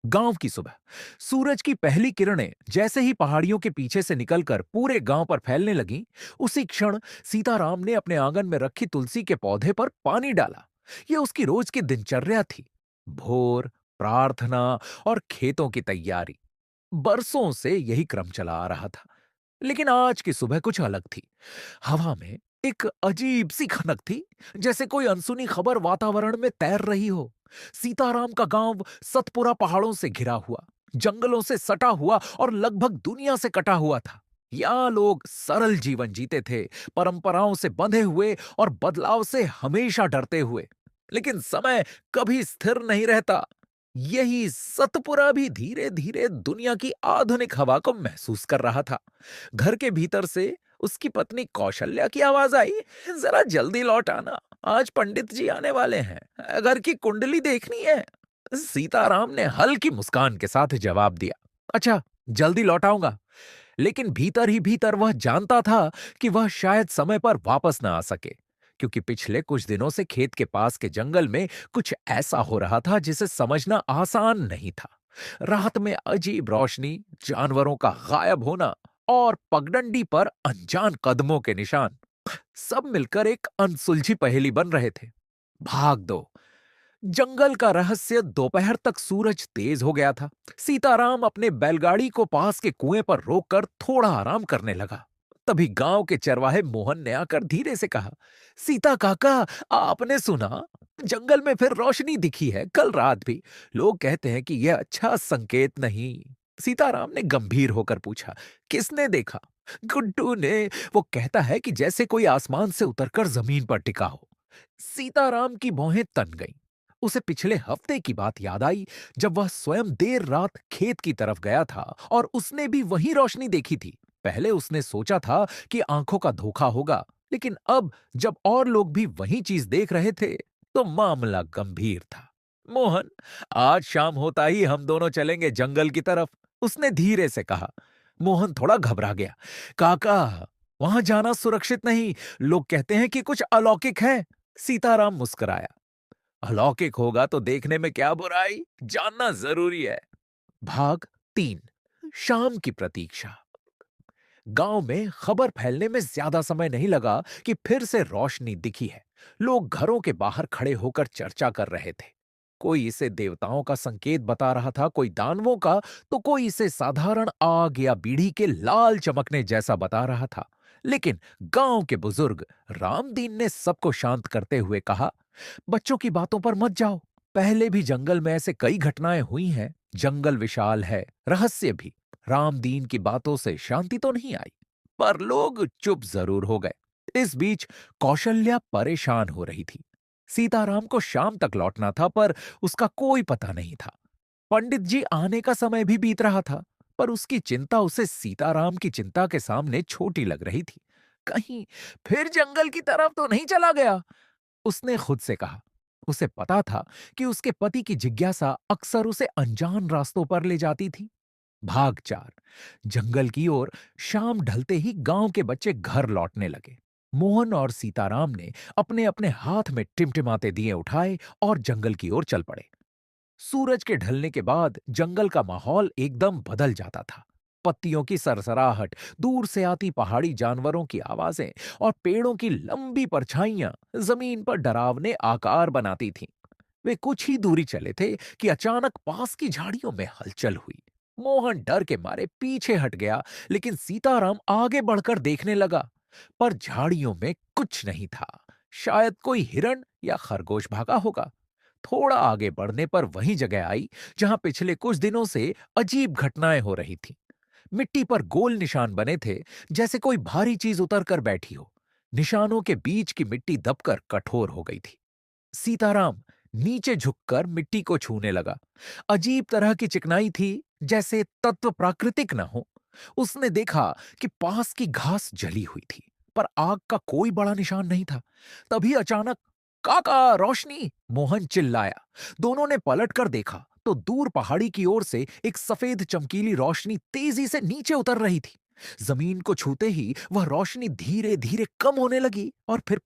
गांव की सुबह सूरज की पहली किरणें जैसे ही पहाड़ियों के पीछे से निकलकर पूरे गांव पर फैलने लगीं, उसी क्षण सीताराम ने अपने आंगन में रखी तुलसी के पौधे पर पानी डाला। यह उसकी रोज की दिनचर्या थी। भोर, प्रार्थना और खेतों की तैयारी। बरसों से यही क्रम चला आ रहा था। लेकिन आज की सुबह कुछ अलग थी। हवा में एक अजीब सी खनक थी, जैसे कोई अनसुनी खबर वातावरण में तैर रही हो। सीताराम का गांव सतपुरा पहाड़ों से घिरा हुआ, जंगलों से सटा हुआ और लगभग दुनिया से कटा हुआ था। यहाँ लोग सरल जीवन जीते थे, परंपराओं से बंधे हुए और बदलाव से हमेशा डरते हुए। लेकिन समय कभी स्थिर नहीं रहता। यही सतपुरा भी धीरे धीरे दुनिया की आधुनिक हवा को महसूस कर रहा था। घर के भीतर से उसकी पत्नी कौशल्या की आवाज आई, जरा जल्दी लौट आना, आज पंडित जी आने वाले हैं, घर की कुंडली देखनी है। सीताराम ने हल्की मुस्कान के साथ जवाब दिया, अच्छा, जल्दी लौट आऊंगा। लेकिन भीतर ही भीतर वह जानता था कि वह शायद समय पर वापस न आ सके, क्योंकि पिछले कुछ दिनों से खेत के पास के जंगल में कुछ ऐसा हो रहा था जिसे समझना आसान नहीं था। रात में अजीब रोशनी, जानवरों का गायब होना और पगडंडी पर अनजान कदमों के निशान, सब मिलकर एक अनसुलझी पहेली बन रहे थे। भाग दो। जंगल का रहस्य दोपहर तक सूरज तेज हो गया था। सीताराम अपने बैलगाड़ी को पास के कुएं पर रोककर थोड़ा आराम करने लगा। तभी गांव के चरवाहे मोहन ने आकर धीरे से कहा, सीता काका, आपने सुना? जंगल में फिर रोशनी दिखी है, कल रात भी। लोग कहते हैं कि यह अच्छा संकेत नहीं। सीताराम ने गंभीर होकर पूछा, किसने देखा? गुड्डू ने। वो कहता है कि जैसे कोई आसमान से उतरकर जमीन पर टिका हो। सीताराम की भौहें तन गईं। उसे पिछले हफ्ते की बात याद आई, जब वह स्वयं देर रात खेत की तरफ गया था और उसने भी वही रोशनी देखी थी। पहले उसने सोचा था कि आंखों का धोखा होगा, लेकिन अब जब और लोग भी वही चीज देख रहे थे, तो मामला गंभीर था। मोहन, आज शाम होता ही हम दोनों चलेंगे जंगल की तरफ, उसने धीरे से कहा। मोहन थोड़ा घबरा गया। काका, वहां जाना सुरक्षित नहीं, लोग कहते हैं कि कुछ अलौकिक है। सीताराम मुस्कुराया। अलौकिक होगा तो देखने में क्या बुराई, जानना जरूरी है। भाग 3। शाम की प्रतीक्षा। गांव में खबर फैलने में ज्यादा समय नहीं लगा कि फिर से रोशनी दिखी है। लोग घरों के बाहर खड़े होकर चर्चा कर रहे थे। कोई इसे देवताओं का संकेत बता रहा था, कोई दानवों का, तो कोई इसे साधारण आग या बीड़ी के लाल चमकने जैसा बता रहा था। लेकिन गांव के बुजुर्ग रामदीन ने सबको शांत करते हुए कहा, बच्चों की बातों पर मत जाओ। पहले भी जंगल में ऐसे कई घटनाएं हुई हैं। जंगल विशाल है, रहस्य भी। रामदीन की बातों से शांति तो नहीं आई, पर लोग चुप जरूर हो गए। इस बीच कौशल्या परेशान हो रही थी। सीताराम को शाम तक लौटना था, पर उसका कोई पता नहीं था। पंडित जी आने का समय भी बीत रहा था, पर उसकी चिंता उसे सीताराम की चिंता के सामने छोटी लग रही थी। कहीं फिर जंगल की तरफ तो नहीं चला गया, उसने खुद से कहा। उसे पता था कि उसके पति की जिज्ञासा अक्सर उसे अनजान रास्तों पर ले जाती थी। भाग 4। जंगल की ओर शाम ढलते ही गांव के बच्चे घर लौटने लगे। मोहन और सीताराम ने अपने अपने हाथ में टिमटिमाते दिए उठाए और जंगल की ओर चल पड़े। सूरज के ढलने के बाद जंगल का माहौल एकदम बदल जाता था। पत्तियों की सरसराहट, दूर से आती पहाड़ी जानवरों की आवाजें और पेड़ों की लंबी परछाइयां जमीन पर डरावने आकार बनाती थीं। वे कुछ ही दूरी चले थे कि अचानक पास की झाड़ियों में हलचल हुई। मोहन डर के मारे पीछे हट गया, लेकिन सीताराम आगे बढ़कर देखने लगा। पर झाड़ियों में कुछ नहीं था। शायद कोई हिरण या खरगोश भागा होगा। थोड़ा आगे बढ़ने पर वही जगह आई जहां पिछले कुछ दिनों से अजीब घटनाएं हो रही थीं। मिट्टी पर गोल निशान बने थे, जैसे कोई भारी चीज उतर कर बैठी हो। निशानों के बीच की मिट्टी दबकर कठोर हो गई थी। सीताराम नीचे झुककर मिट्टी को छूने लगा। अजीब तरह की चिकनाई थी, जैसे तत्व प्राकृतिक न हो। उसने देखा कि पास की घास जली हुई थी, पर आग का कोई बड़ा निशान नहीं था। तभी अचानक, काका, रोशनी! मोहन चिल्लाया। दोनों ने पलटकर देखा तो दूर पहाड़ी की ओर से एक सफेद चमकीली रोशनी तेजी से नीचे उतर रही थी। जमीन को छूते ही वह रोशनी धीरे धीरे कम होने लगी और फिर